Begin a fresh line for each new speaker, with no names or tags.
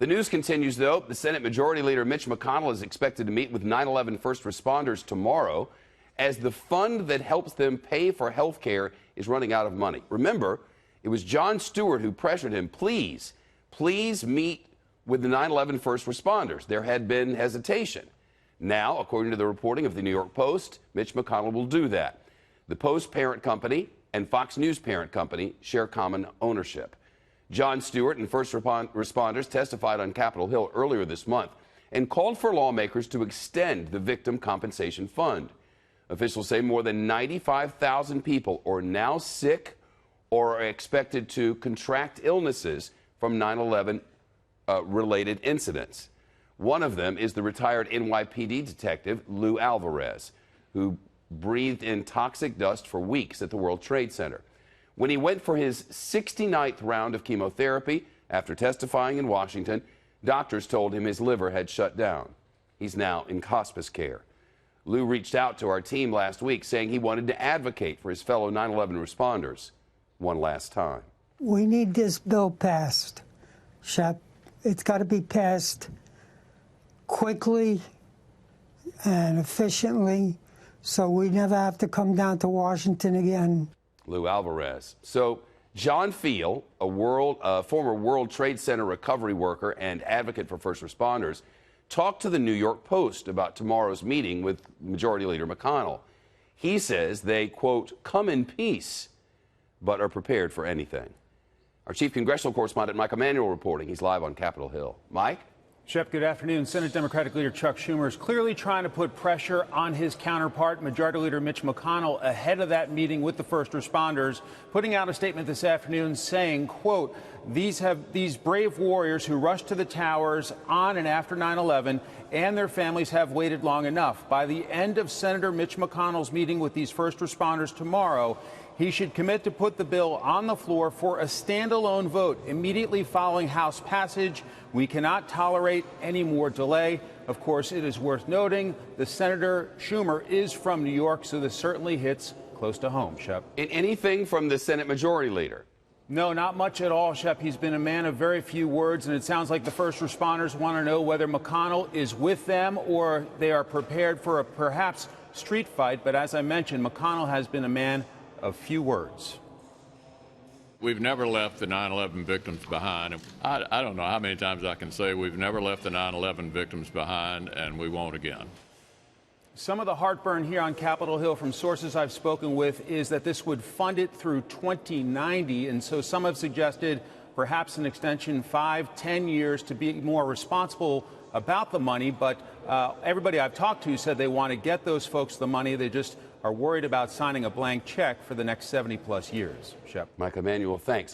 The news continues, though. The Senate Majority Leader Mitch McConnell is expected to meet with 9/11 first responders tomorrow as the fund that helps them pay for health care is running out of money. Remember, it was Jon Stewart who pressured him, please meet with the 9/11 first responders. There had been hesitation. Now, according to the reporting of the New York Post, Mitch McConnell will do that. The Post parent company and Fox News parent company share common ownership. Jon Stewart and first responders testified on Capitol Hill earlier this month and called for lawmakers to extend the Victim Compensation Fund. Officials say more than 95,000 people are now sick or are expected to contract illnesses from 9/11 related incidents. One of them is the retired NYPD detective Lou Alvarez, who breathed in toxic dust for weeks at the World Trade Center. When he went for his 69th round of chemotherapy after testifying in Washington, doctors told him his liver had shut down. He's now in hospice care. Lou reached out to our team last week saying he wanted to advocate for his fellow 9/11 responders one last time.
We need this bill passed, Shep. It's got to be passed quickly and efficiently so we never have to come down to Washington again.
Lou Alvarez. So John Fiel, a former World Trade Center recovery worker and advocate for first responders, talked to the New York Post about tomorrow's meeting with Majority Leader McConnell. He says they, quote, come in peace, but are prepared for anything. Our chief congressional correspondent, Mike Emanuel, reporting. He's live on Capitol Hill. Mike?
Shep, good afternoon. Senate Democratic Leader Chuck Schumer is clearly trying to put pressure on his counterpart, Majority Leader Mitch McConnell, ahead of that meeting with the first responders, putting out a statement this afternoon saying, quote, these brave warriors who rushed to the towers on and after 9/11 and their families have waited long enough. By the end of Senator Mitch McConnell's meeting with these first responders tomorrow, he should commit to put the bill on the floor for a standalone vote immediately following House passage. We cannot tolerate any more delay. Of course, it is worth noting the Senator Schumer is from New York, so this certainly hits close to home, Shep.
Anything from the Senate Majority Leader?
No, not much at all, Shep. He's been a man of very few words, and it sounds like the first responders want to know whether McConnell is with them or they are prepared for a perhaps street fight. But as I mentioned, McConnell has been a man of few words.
We've never left the 9/11 victims behind. I don't know how many times I can say we've never left the 9/11 victims behind, and we won't again.
Some of the heartburn here on Capitol Hill from sources I've spoken with is that this would fund it through 2090, and so some have suggested perhaps an extension 5-10 years to be more responsible about the money. But everybody I've talked to said they want to get those folks the money. They just are worried about signing a blank check for the next 70-plus years. Shep.
Mike Emanuel, thanks.